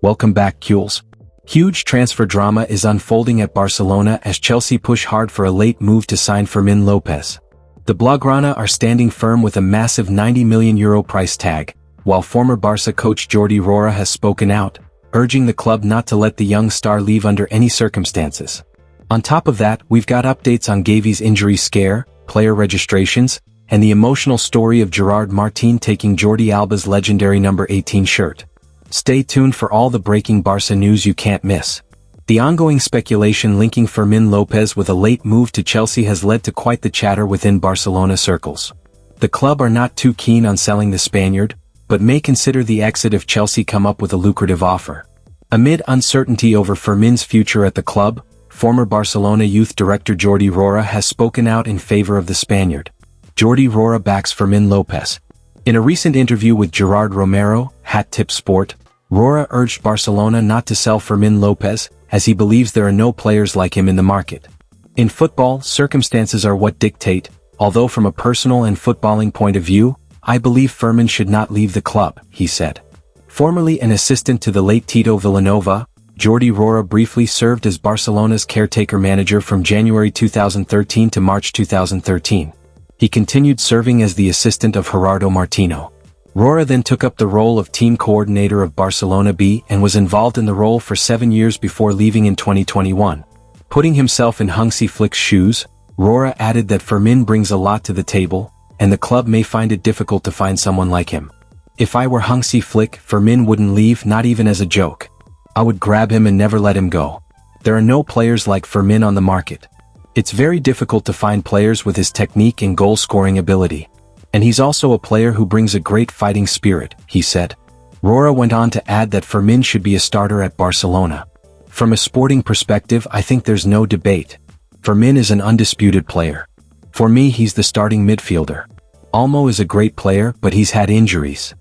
Welcome back, Kules. Huge transfer drama is unfolding at Barcelona as Chelsea push hard for a late move to sign Fermin Lopez. The Blaugrana are standing firm with a massive €90 million price tag, while former Barca coach Jordi Roura has spoken out, urging the club not to let the young star leave under any circumstances. On top of that, we've got updates on Gavi's injury scare, player registrations, and the emotional story of Gerard Martín taking Jordi Alba's legendary number 18 shirt. Stay tuned for all the breaking Barca news you can't miss. The ongoing speculation linking Fermín López with a late move to Chelsea has led to quite the chatter within Barcelona circles. The club are not too keen on selling the Spaniard, but may consider the exit if Chelsea come up with a lucrative offer. Amid uncertainty over Fermín's future at the club, former Barcelona youth director Jordi Roura has spoken out in favor of the Spaniard. Jordi Roura backs Fermín López. In a recent interview with Gerard Romero, Hat Tip Sport, Roura urged Barcelona not to sell Fermín López, as he believes there are no players like him in the market. In football, circumstances are what dictate, although from a personal and footballing point of view, I believe Fermín should not leave the club, he said. Formerly an assistant to the late Tito Vilanova, Jordi Roura briefly served as Barcelona's caretaker manager from January 2013 to March 2013. He continued serving as the assistant of Gerardo Martino. Roura then took up the role of team coordinator of Barcelona B and was involved in the role for 7 years before leaving in 2021. Putting himself in Hansi Flick's shoes, Roura added that Fermín brings a lot to the table, and the club may find it difficult to find someone like him. If I were Hansi Flick, Fermín wouldn't leave, not even as a joke. I would grab him and never let him go. There are no players like Fermín on the market. It's very difficult to find players with his technique and goal-scoring ability. And he's also a player who brings a great fighting spirit, he said. Roura went on to add that Fermín should be a starter at Barcelona. From a sporting perspective, I think there's no debate. Fermín is an undisputed player. For me, he's the starting midfielder. Olmo is a great player, but he's had injuries.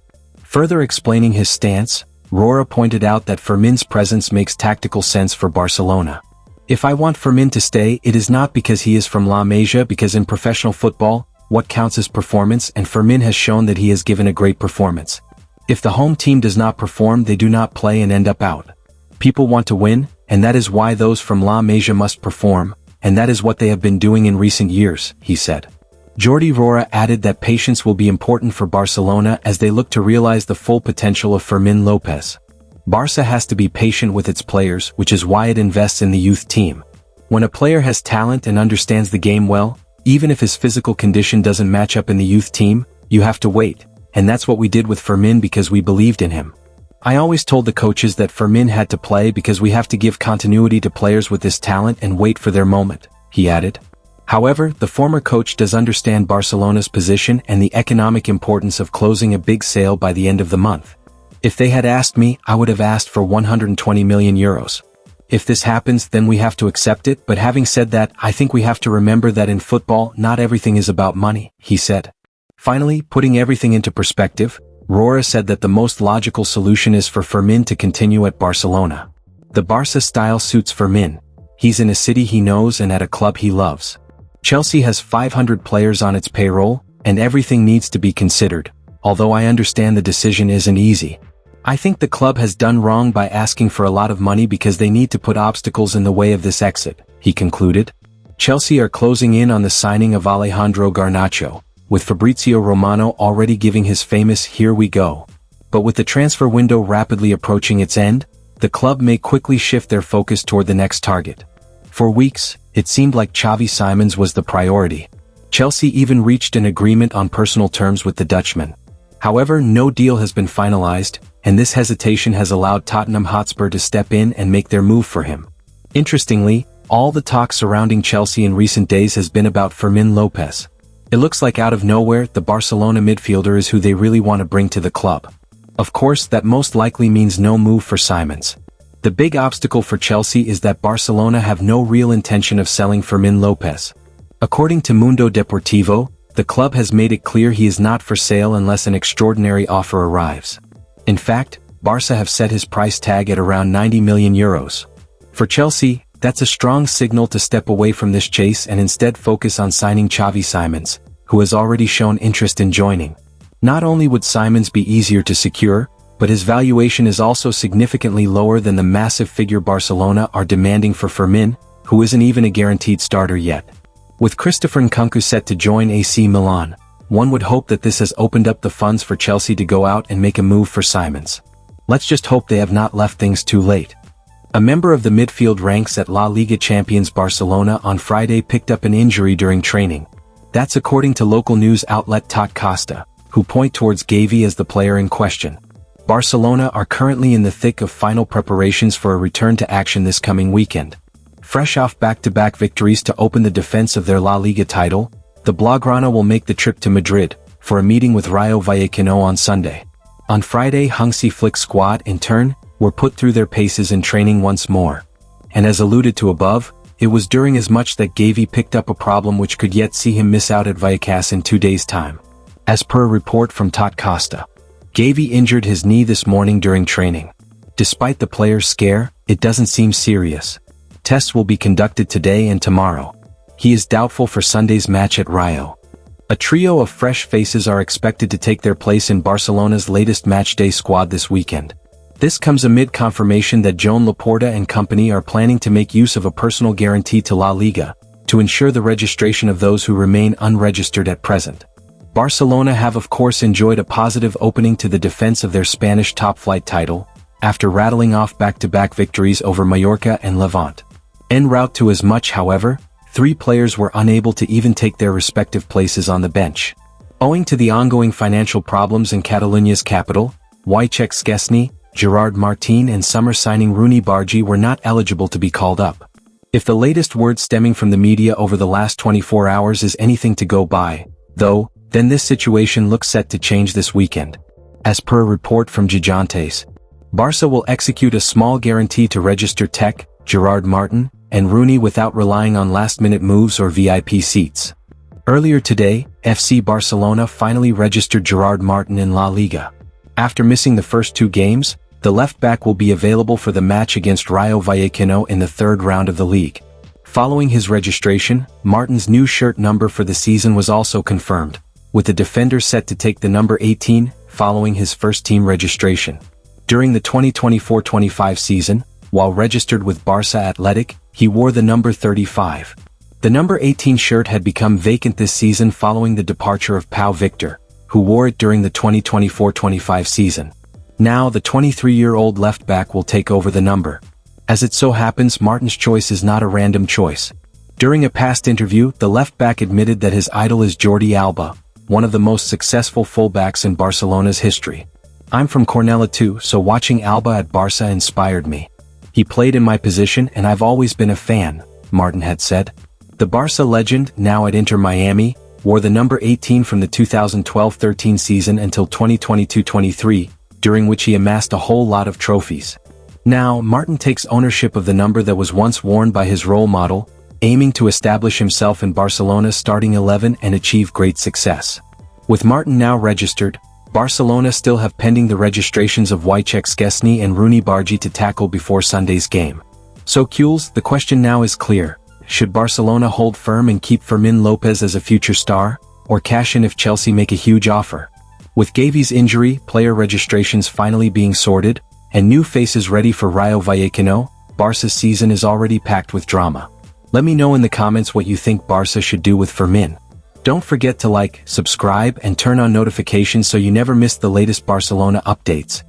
Further explaining his stance, Roura pointed out that Fermín's presence makes tactical sense for Barcelona. If I want Fermín to stay, it is not because he is from La Masia, because in professional football, what counts is performance, and Fermín has shown that he has given a great performance. If the home team does not perform, they do not play and end up out. People want to win, and that is why those from La Masia must perform, and that is what they have been doing in recent years, he said. Jordi Roura added that patience will be important for Barcelona as they look to realize the full potential of Fermín López. Barca has to be patient with its players, which is why it invests in the youth team. When a player has talent and understands the game well, even if his physical condition doesn't match up in the youth team, you have to wait, and that's what we did with Fermín because we believed in him. I always told the coaches that Fermín had to play because we have to give continuity to players with this talent and wait for their moment, he added. However, the former coach does understand Barcelona's position and the economic importance of closing a big sale by the end of the month. If they had asked me, I would have asked for €120 million. If this happens, then we have to accept it, but having said that, I think we have to remember that in football, not everything is about money, he said. Finally, putting everything into perspective, Roura said that the most logical solution is for Fermín to continue at Barcelona. The Barca style suits Fermín. He's in a city he knows and at a club he loves. Chelsea has 500 players on its payroll, and everything needs to be considered, although I understand the decision isn't easy. I think the club has done wrong by asking for a lot of money because they need to put obstacles in the way of this exit, he concluded. Chelsea are closing in on the signing of Alejandro Garnacho, with Fabrizio Romano already giving his famous "here we go." But with the transfer window rapidly approaching its end, the club may quickly shift their focus toward the next target. For weeks, it seemed like Xavi Simons was the priority. Chelsea even reached an agreement on personal terms with the Dutchman. However, no deal has been finalized, and this hesitation has allowed Tottenham Hotspur to step in and make their move for him. Interestingly, all the talk surrounding Chelsea in recent days has been about Fermín López. It looks like out of nowhere, the Barcelona midfielder is who they really want to bring to the club. Of course, that most likely means no move for Simons. The big obstacle for Chelsea is that Barcelona have no real intention of selling Fermín López. According to Mundo Deportivo, the club has made it clear he is not for sale unless an extraordinary offer arrives. In fact, Barca have set his price tag at around €90 million. For Chelsea, that's a strong signal to step away from this chase and instead focus on signing Xavi Simons, who has already shown interest in joining. Not only would Simons be easier to secure, but his valuation is also significantly lower than the massive figure Barcelona are demanding for Fermin, who isn't even a guaranteed starter yet. With Christopher Nkunku set to join AC Milan, one would hope that this has opened up the funds for Chelsea to go out and make a move for Simons. Let's just hope they have not left things too late. A member of the midfield ranks at La Liga champions Barcelona on Friday picked up an injury during training. That's according to local news outlet Tot Costa, who point towards Gavi as the player in question. Barcelona are currently in the thick of final preparations for a return to action this coming weekend. Fresh off back-to-back victories to open the defense of their La Liga title, the Blaugrana will make the trip to Madrid for a meeting with Rayo Vallecano on Sunday. On Friday, Hansi Flick's squad, in turn, were put through their paces in training once more. And as alluded to above, it was during as much that Gavi picked up a problem which could yet see him miss out at Vallecas in 2 days' time. As per a report from Tot Costa, Gavi injured his knee this morning during training. Despite the player's scare, it doesn't seem serious. Tests will be conducted today and tomorrow. He is doubtful for Sunday's match at Rayo. A trio of fresh faces are expected to take their place in Barcelona's latest matchday squad this weekend. This comes amid confirmation that Joan Laporta and company are planning to make use of a personal guarantee to La Liga, to ensure the registration of those who remain unregistered at present. Barcelona have of course enjoyed a positive opening to the defense of their Spanish top-flight title, after rattling off back-to-back victories over Mallorca and Levante. En route to as much, however, 3 players were unable to even take their respective places on the bench. Owing to the ongoing financial problems in Catalonia's capital, Wojciech Szczesny, Gerard Martín and summer signing Rooney Bargi were not eligible to be called up. If the latest word stemming from the media over the last 24 hours is anything to go by, though, then this situation looks set to change this weekend. As per a report from Gigantes, Barca will execute a small guarantee to register Tech, Gerard Martin, and Rooney without relying on last-minute moves or VIP seats. Earlier today, FC Barcelona finally registered Gerard Martin in La Liga. After missing the first 2 games, the left-back will be available for the match against Rayo Vallecano in the 3rd round of the league. Following his registration, Martin's new shirt number for the season was also confirmed, with the defender set to take the number 18, following his first-team registration. During the 2024-25 season, while registered with Barça Athletic, he wore the number 35. The number 18 shirt had become vacant this season following the departure of Pau Victor, who wore it during the 2024-25 season. Now the 23-year-old left-back will take over the number. As it so happens, Martin's choice is not a random choice. During a past interview, the left-back admitted that his idol is Jordi Alba, one of the most successful fullbacks in Barcelona's history. I'm from Cornellà too, so watching Alba at Barça inspired me. He played in my position and I've always been a fan, Martin had said. The Barca legend, now at Inter Miami, wore the number 18 from the 2012-13 season until 2022-23, during which he amassed a whole lot of trophies. Now, Martin takes ownership of the number that was once worn by his role model, aiming to establish himself in Barcelona's starting 11 and achieve great success. With Martin now registered, Barcelona still have pending the registrations of Wojciech Szczesny and Rooney Bargi to tackle before Sunday's game. So Kules, the question now is clear. Should Barcelona hold firm and keep Fermin Lopez as a future star, or cash in if Chelsea make a huge offer? With Gavi's injury, player registrations finally being sorted, and new faces ready for Rayo Vallecano, Barca's season is already packed with drama. Let me know in the comments what you think Barca should do with Fermin. Don't forget to like, subscribe and turn on notifications so you never miss the latest Barcelona updates.